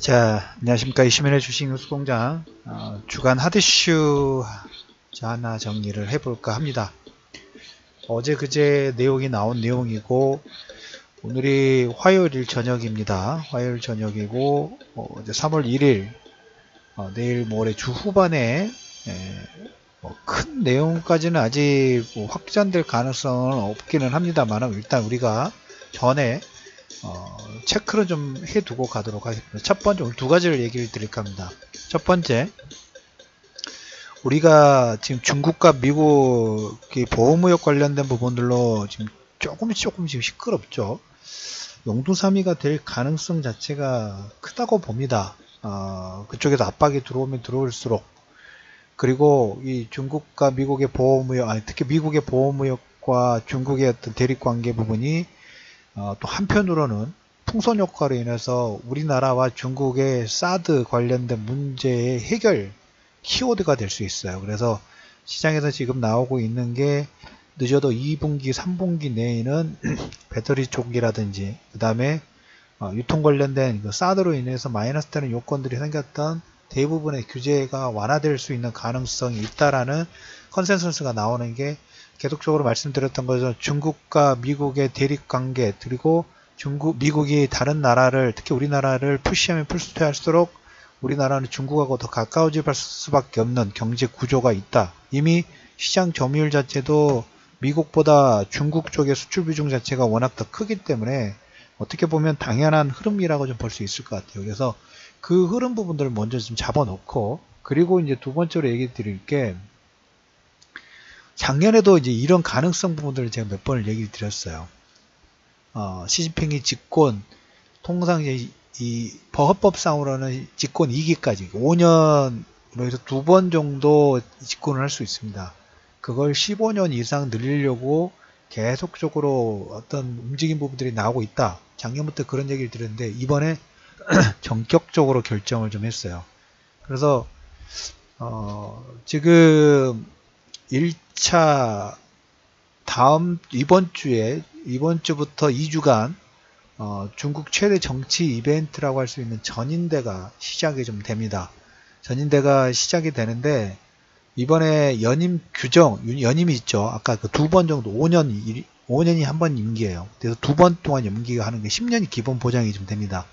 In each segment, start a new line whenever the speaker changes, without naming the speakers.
자, 안녕하십니까. 이시민의 주식뉴스공장 주간 하드슈 하나 정리를 해볼까 합니다. 어제 그제 내용이 나온 내용이고 오늘이 화요일 저녁입니다. 화요일 저녁이고 이제 3월 1일 내일 모레 주 후반에 큰 내용까지는 아직 확전될 가능성은 없기는 합니다만 일단 우리가 전에 체크를 좀 해두고 가도록 하겠습니다. 첫 번째, 오늘 두 가지를 얘기를 드릴까 합니다. 첫 번째, 우리가 지금 중국과 미국의 보호무역 관련된 부분들로 지금 조금씩 시끄럽죠. 용두사미가 될 가능성 자체가 크다고 봅니다. 그쪽에서 압박이 들어오면 들어올수록. 그리고 이 중국과 미국의 보호무역, 특히 미국의 보호무역과 중국의 어떤 대립관계 부분이 또 한편으로는 풍선 효과로 인해서 우리나라와 중국의 사드 관련된 문제의 해결 키워드가 될 수 있어요. 그래서 시장에서 지금 나오고 있는 게 늦어도 2분기, 3분기 내에는 배터리 쪽이라든지 그 다음에 유통 관련된 그 사드로 인해서 마이너스 되는 요건들이 생겼던 대부분의 규제가 완화될 수 있는 가능성이 있다라는 컨센서스가 나오는 게 계속적으로 말씀드렸던 것처럼 중국과 미국의 대립관계 그리고 미국이 다른 나라를 특히 우리나라를 푸시하면 풀수할수록 우리나라는 중국하고 더 가까워질 수밖에 없는 경제 구조가 있다. 이미 시장 점유율 자체도 미국보다 중국 쪽의 수출 비중 자체가 워낙 더 크기 때문에 어떻게 보면 당연한 흐름이라고 좀 볼 수 있을 것 같아요. 그래서 그 흐름 부분들을 먼저 좀 잡아놓고 그리고 이제 두 번째로 얘기 드릴 게 작년에도 이제 이런 가능성 부분들을 제가 몇 번을 얘기를 드렸어요. 시진핑이 집권, 통상 이 헌법상으로는 집권 2기까지 5년으로 해서 두 번 정도 집권을 할 수 있습니다. 그걸 15년 이상 늘리려고 계속적으로 어떤 움직임 부분들이 나오고 있다. 작년부터 그런 얘기를 드렸는데 이번에 전격적으로 결정을 좀 했어요. 그래서 지금 1차 이번 주부터 2주간 중국 최대 정치 이벤트라고 할 수 있는 전인대가 시작이 좀 됩니다. 전인대가 시작이 되는데 이번에 연임 규정, 연임이 있죠. 아까 그 두 번 정도 5년이 한 번 임기예요. 그래서 두 번 동안 임기가 하는 게 10년이 기본 보장이 좀 됩니다.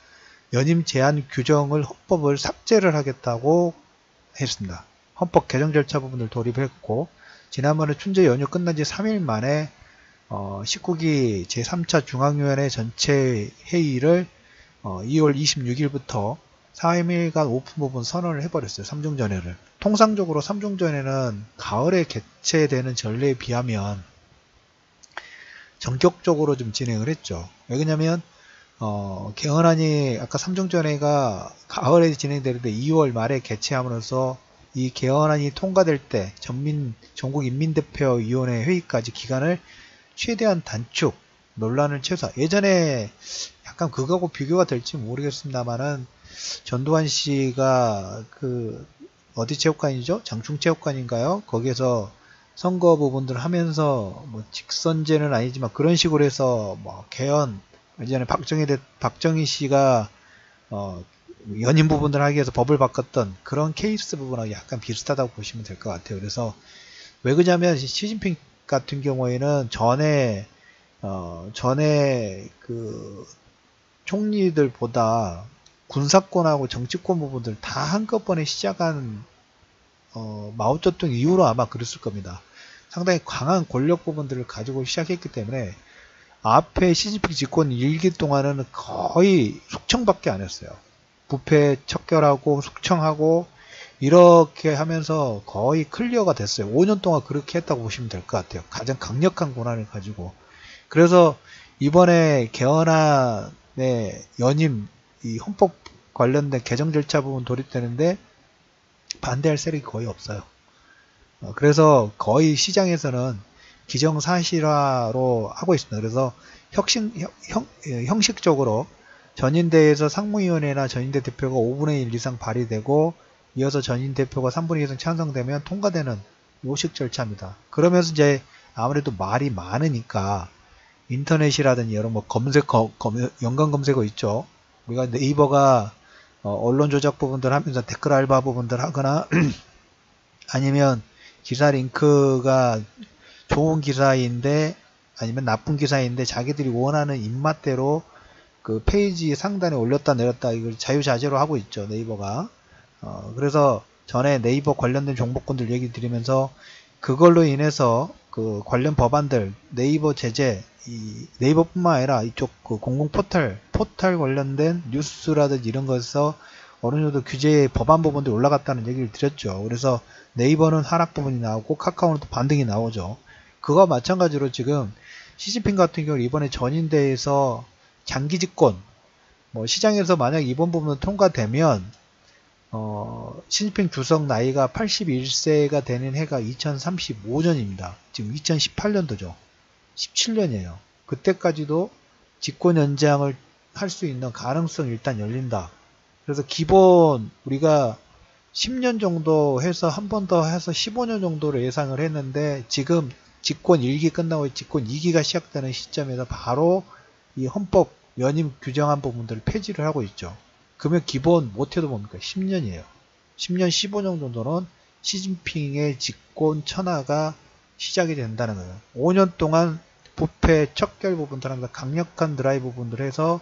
연임 제한 규정을 헌법을 삭제를 하겠다고 했습니다. 헌법 개정 절차 부분을 도입했고 지난번에 춘제 연휴 끝난 지 3일 만에 19기 제3차 중앙위원회 전체 회의를 2월 26일부터 3일간 오픈 부분 선언을 해버렸어요. 3중전회를. 통상적으로 3중전회는 가을에 개최되는 전례에 비하면 전격적으로 좀 진행을 했죠. 왜냐면 개헌안이 아까 3중전회가 가을에 진행되는데 2월 말에 개최함으로써 이 개헌안이 통과될 때 전국인민대표위원회 회의까지 기간을 최대한 단축, 논란을 최소화. 예전에 약간 그거하고 비교가 될지 모르겠습니다만은 전두환 씨가 그 어디 체육관이죠? 장충체육관인가요? 거기에서 선거 부분들을 하면서 뭐 직선제는 아니지만 그런 식으로 해서 뭐 개헌 예전에 박정희 씨가 연임 부분들을 하기 위해서 법을 바꿨던 그런 케이스 부분하고 약간 비슷하다고 보시면 될 것 같아요. 그래서 왜 그러냐면 시진핑 같은 경우에는 전에 그 총리들보다 군사권하고 정치권 부분들 다 한꺼번에 시작한 마오쩌둥 이후로 아마 그랬을 겁니다. 상당히 강한 권력 부분들을 가지고 시작했기 때문에 앞에 시진핑 집권 1기 동안은 거의 숙청밖에 안 했어요. 부패 척결하고 숙청하고 이렇게 하면서 거의 클리어가 됐어요. 5년 동안 그렇게 했다고 보시면 될 것 같아요. 가장 강력한 권한을 가지고. 그래서 이번에 개헌안의 연임, 이 헌법 관련된 개정 절차 부분 도입되는데 반대할 세력이 거의 없어요. 그래서 거의 시장에서는 기정사실화로 하고 있습니다. 그래서 형식적으로 전인대에서 상무위원회나 전인대 대표가 5분의 1 이상 발의되고 이어서 전인 대표가 3분의 2 이상 찬성되면 통과되는 요식 절차입니다. 그러면서 이제 아무래도 말이 많으니까 인터넷이라든지 여러 뭐 연관 검색어 있죠. 우리가 네이버가 언론 조작 부분들 하면서 댓글 알바 부분들 하거나 아니면 기사 링크가 좋은 기사인데 아니면 나쁜 기사인데 자기들이 원하는 입맛대로 그 페이지 상단에 올렸다 내렸다 이걸 자유자재로 하고 있죠. 네이버가. 그래서 전에 네이버 관련된 정보권들 얘기 드리면서 그걸로 인해서 그 관련 법안들 네이버 제재 이 네이버뿐만 아니라 이쪽 그 공공 포털 관련된 뉴스라든지 이런 것에서 어느 정도 규제 법안 부분들이 올라갔다는 얘기를 드렸죠. 그래서 네이버는 하락 부분이 나오고 카카오는 또 반등이 나오죠. 그거와 마찬가지로 지금 시진핑 같은 경우 이번에 전인대에서 장기 집권 뭐 시장에서 만약 이번 부분은 통과되면 시진핑 주석 나이가 81세가 되는 해가 2035년입니다. 지금 2018년도죠. 17년이에요. 그때까지도 집권 연장을 할 수 있는 가능성이 일단 열린다. 그래서 기본 우리가 10년 정도 해서 한 번 더 해서 15년 정도로 예상을 했는데 지금 집권 1기 끝나고 집권 2기가 시작되는 시점에서 바로 이 헌법 연임 규정한 부분들을 폐지를 하고 있죠. 그러면 기본 못해도 뭡니까? 10년이에요. 10년, 15년 정도는 시진핑의 집권 천하가 시작이 된다는 거예요. 5년 동안 부패, 척결 부분들 하면서 강력한 드라이브 부분들 해서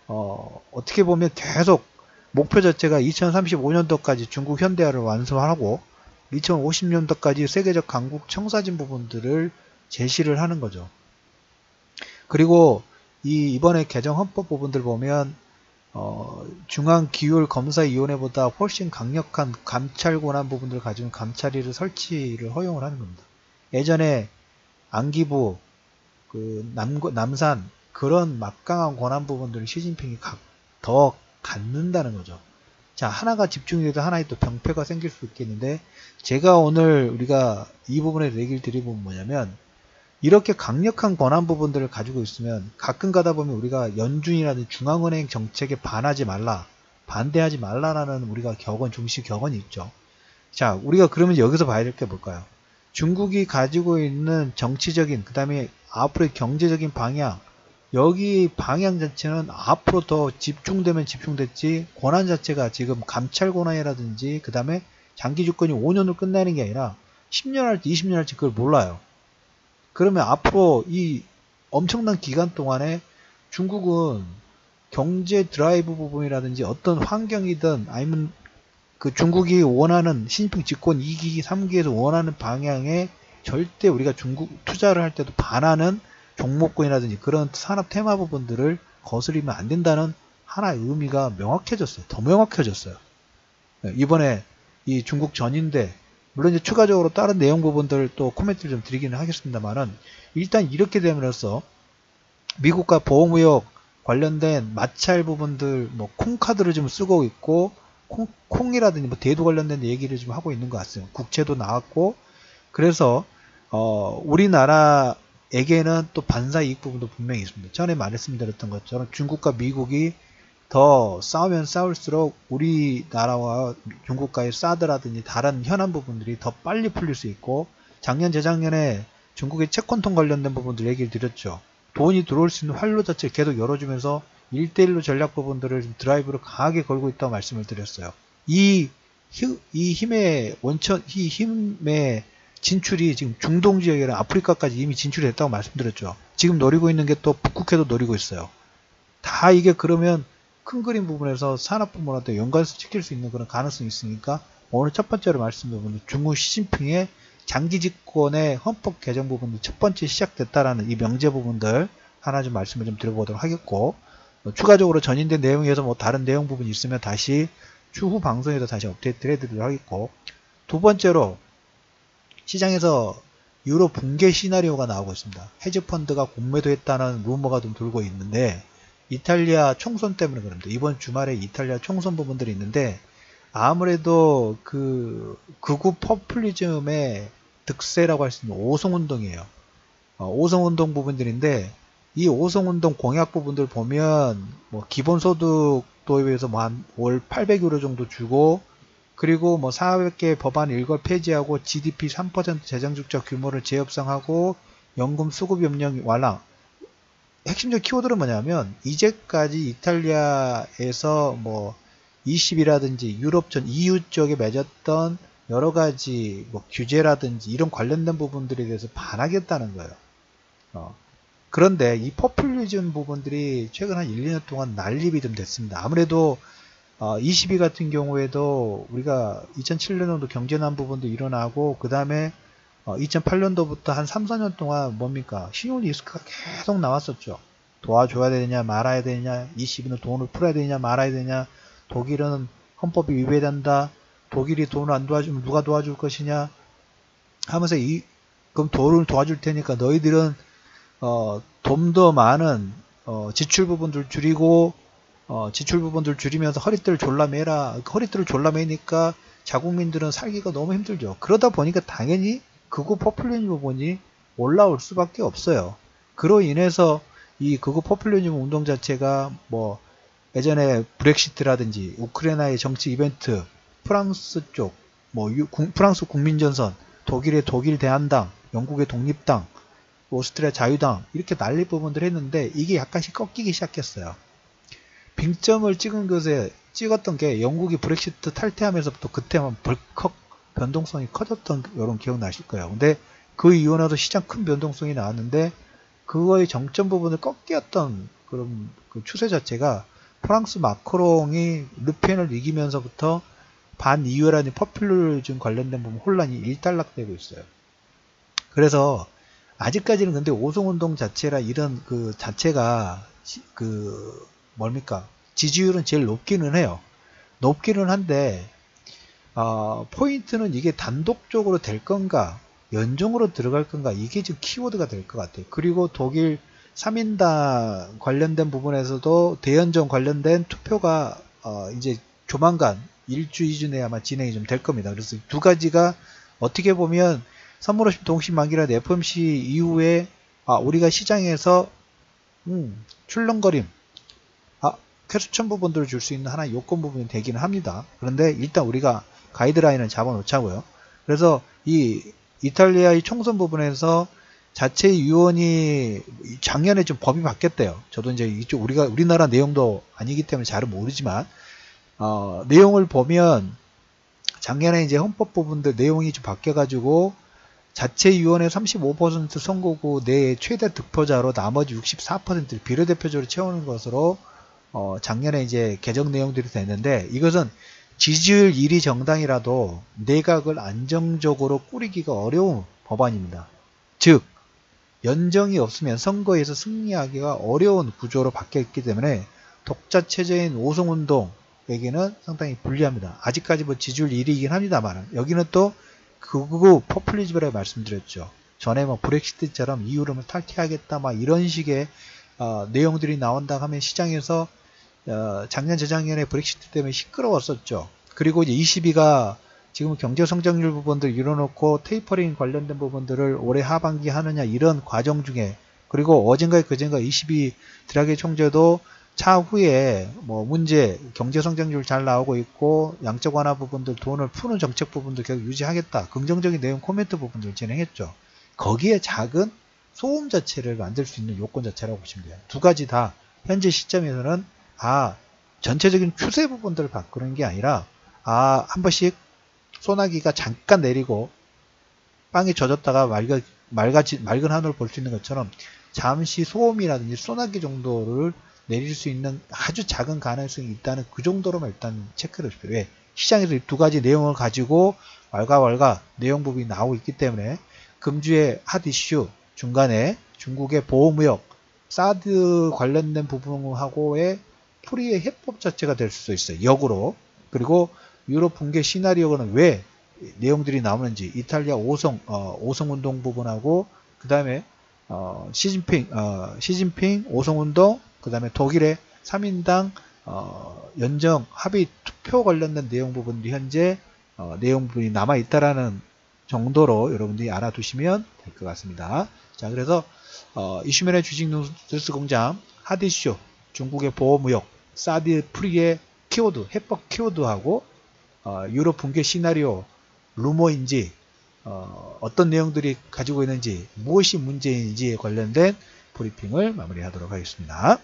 어떻게 보면 계속 목표 자체가 2035년도까지 중국 현대화를 완수하고 2050년도까지 세계적 강국 청사진 부분들을 제시를 하는 거죠. 그리고 이번에 개정 헌법 부분들 보면 중앙기율검사위원회보다 훨씬 강력한 감찰 권한 부분들을 가지고 감찰위를 설치를 허용을 하는 겁니다. 예전에 안기부, 그 남산 그런 막강한 권한 부분들을 시진핑이 더 갖는다는 거죠. 자, 하나가 집중이 돼도 하나의 또 병폐가 생길 수 있겠는데 제가 오늘 우리가 이 부분에 얘기를 드린 부분은 뭐냐면 이렇게 강력한 권한 부분들을 가지고 있으면 가끔 가다 보면 우리가 연준이라든지 중앙은행 정책에 반하지 말라, 반대하지 말라라는 우리가 중시 격언이 있죠. 자, 우리가 그러면 여기서 봐야 될 게 뭘까요? 중국이 가지고 있는 정치적인, 그 다음에 앞으로의 경제적인 방향, 여기 방향 자체는 앞으로 더 집중되면 집중됐지, 권한 자체가 지금 감찰 권한이라든지, 그 다음에 장기 주권이 5년으로 끝나는 게 아니라 10년 할지 20년 할지 그걸 몰라요. 그러면 앞으로 이 엄청난 기간 동안에 중국은 경제 드라이브 부분이라든지 어떤 환경이든 아니면 그 중국이 원하는 시진핑 집권 2기, 3기에서 원하는 방향에 절대 우리가 중국 투자를 할 때도 반하는 종목군이라든지 그런 산업 테마 부분들을 거스리면 안 된다는 하나의 의미가 명확해졌어요. 더 명확해졌어요. 이번에 이 중국 전인대 물론 이제 추가적으로 다른 내용 부분들 또 코멘트를 좀 드리기는 하겠습니다만은 일단 이렇게 됨으로써 미국과 보호무역 관련된 마찰 부분들 뭐 콩카드를 좀 쓰고 있고 콩이라든지 뭐 대도 관련된 얘기를 좀 하고 있는 것 같습니다. 국채도 나왔고 그래서 우리나라에게는 또 반사 이익 부분도 분명히 있습니다. 전에 말씀드렸던 것처럼 중국과 미국이 더 싸우면 싸울수록 우리나라와 중국과의 사드라든지 다른 현안 부분들이 더 빨리 풀릴 수 있고 작년 재작년에 중국의 채권통 관련된 부분들 얘기를 드렸죠. 돈이 들어올 수 있는 활로 자체를 계속 열어주면서 1대1로 전략 부분들을 드라이브를 강하게 걸고 있다고 말씀을 드렸어요. 이 힘의 진출이 지금 중동 지역이나 아프리카까지 이미 진출이 됐다고 말씀드렸죠. 지금 노리고 있는 게 또 북극해도 노리고 있어요. 다 이게 그러면 큰 그림 부분에서 산업 부분한테 연관시킬 수 있는 그런 가능성이 있으니까 오늘 첫 번째로 말씀드린 부분 중국 시진핑의 장기 집권의 헌법 개정 부분이 첫 번째 시작됐다라는 이 명제 부분들 하나 좀 말씀을 좀 드려보도록 하겠고 추가적으로 전인된 내용에서 뭐 다른 내용 부분이 있으면 다시 추후 방송에서 다시 업데이트를 해드리도록 하겠고 두 번째로 시장에서 유로 붕괴 시나리오가 나오고 있습니다. 헤지펀드가 공매도 했다는 루머가 좀 돌고 있는데 이탈리아 총선 때문에 그럽니다. 이번 주말에 이탈리아 총선 부분들이 있는데 아무래도 그 극우 포퓰리즘의 득세라고 할 수 있는 오송운동이에요. 오송운동 부분들인데 이 오송운동 공약 부분들 보면 뭐 기본소득 도입에서 뭐 한 월 800유로 정도 주고 그리고 뭐 400개 법안 일괄 폐지하고 GDP 3% 재정적자 규모를 재협상하고 연금 수급 협력 완화 핵심적 키워드는 뭐냐면 이제까지 이탈리아에서 뭐 E10이라든지 유럽 전 EU 쪽에 맺었던 여러 가지 뭐 규제라든지 이런 관련된 부분들에 대해서 반하겠다는 거예요. 그런데 이 포퓰리즘 부분들이 최근 한 1, 2년 동안 난립이 좀 됐습니다. 아무래도 22 같은 경우에도 우리가 2007년도 경제난 부분도 일어나고 그 다음에 2008년도부터 한 3, 4년 동안 뭡니까? 신용 리스크가 계속 나왔었죠. 도와줘야 되냐 말아야 되냐, 22는 돈을 풀어야 되냐 말아야 되냐, 독일은 헌법이 위배된다, 독일이 돈을 안 도와주면 누가 도와줄 것이냐 하면서 그럼 돈을 도와줄 테니까 너희들은 좀 더 많은 지출 부분들 줄이고 지출 부분들 줄이면서 허리띠를 졸라매라. 허리띠를 졸라매니까 자국민들은 살기가 너무 힘들죠. 그러다 보니까 당연히 극우 포퓰리즘 부분이 올라올 수밖에 없어요. 그로 인해서 이 극우 포퓰리즘 운동 자체가 뭐 예전에 브렉시트라든지 우크라이나의 정치 이벤트, 프랑스 쪽, 뭐 프랑스 국민전선, 독일의 독일 대한당, 영국의 독립당, 오스트리아 자유당 이렇게 난립 부분들 했는데 이게 약간씩 꺾이기 시작했어요. 빙점을 찍었던 게 영국이 브렉시트 탈퇴하면서부터 그때만 벌컥 변동성이 커졌던 이런 기억 나실 거예요. 근데 그 이후 나서 시장 큰 변동성이 나왔는데 그거의 정점 부분을 꺾였던 그런 그 추세 자체가 프랑스 마크롱이 르펜을 이기면서부터 반이유라는 포퓰리즘 관련된 부분 혼란이 일단락되고 있어요. 그래서 아직까지는 근데 오송운동 자체라 이런 그 자체가 뭡니까? 지지율은 제일 높기는 해요. 높기는 한데 포인트는 이게 단독적으로 될 건가 연종으로 들어갈 건가 이게 지금 키워드가 될 것 같아요. 그리고 독일 3인당 관련된 부분에서도 대연정 관련된 투표가 이제 조만간 1주, 2주 내에 아마 진행이 좀 될 겁니다. 그래서 두 가지가 어떻게 보면 선물없이 동시만기라는 FOMC 이후에 우리가 시장에서 출렁거림 쾌수천 부분들을 줄 수 있는 하나의 요건 부분이 되기는 합니다. 그런데 일단 우리가 가이드라인을 잡아 놓자고요. 그래서 이 이탈리아의 총선 부분에서 자체 유언이 작년에 좀 법이 바뀌었대요. 저도 이제 이쪽 우리나라 내용도 아니기 때문에 잘은 모르지만 내용을 보면 작년에 이제 헌법 부분들 내용이 좀 바뀌어가지고 자체 유언의 35% 선거구 내에 최대 득표자로 나머지 64%를 비례대표제로 채우는 것으로 작년에 이제 개정 내용들이 됐는데 이것은 지지율 1위 정당이라도 내각을 안정적으로 꾸리기가 어려운 법안입니다. 즉 연정이 없으면 선거에서 승리하기가 어려운 구조로 바뀌었기 때문에 독자체제인 오송운동에게는 상당히 불리합니다. 아직까지 뭐 지지율 1위이긴 합니다만 여기는 또 극우 포퓰리즘이라고 말씀드렸죠. 전에 뭐 브렉시트처럼 EU를 탈퇴하겠다 막 이런 식의 내용들이 나온다 하면 시장에서 작년 재작년에 브렉시트 때문에 시끄러웠었죠. 그리고 이제 22가 지금 경제 성장률 부분들 이뤄놓고 테이퍼링 관련된 부분들을 올해 하반기 하느냐 이런 과정 중에 그리고 어젠가 그젠가 22 드라기 총재도 차후에 뭐 문제 경제 성장률 잘 나오고 있고 양적 완화 부분들 돈을 푸는 정책 부분들 계속 유지하겠다 긍정적인 내용 코멘트 부분들 진행했죠. 거기에 작은 소음 자체를 만들 수 있는 요건 자체라고 보시면 돼요. 두 가지 다 현재 시점에서는 전체적인 추세 부분들을 바꾸는 게 아니라 한 번씩 소나기가 잠깐 내리고 빵이 젖었다가 맑은 하늘을 볼 수 있는 것처럼 잠시 소음이라든지 소나기 정도를 내릴 수 있는 아주 작은 가능성이 있다는 그 정도로만 일단 체크를 해주세요. 왜? 시장에서 이 두 가지 내용을 가지고 왈가왈가 내용 부분이 나오고 있기 때문에 금주의 핫 이슈 중간에 중국의 보호무역 사드 관련된 부분하고의 풀이의 해법 자체가 될 수도 있어요. 역으로. 그리고 유럽 붕괴 시나리오는 왜 내용들이 나오는지 이탈리아 오성운동 부분하고 그 다음에 시진핑 오성운동 그 다음에 독일의 3인당 연정 합의 투표 관련된 내용 부분도 현재 내용 부분이 남아있다라는 정도로 여러분들이 알아두시면 될 것 같습니다. 자, 그래서 이슈면의 주식 뉴스 공장 핫이슈 중국의 보호무역 사드 프리의 키워드 해법 키워드하고 유럽 붕괴 시나리오 루머인지 어떤 내용들이 가지고 있는지 무엇이 문제인지에 관련된 브리핑을 마무리하도록 하겠습니다.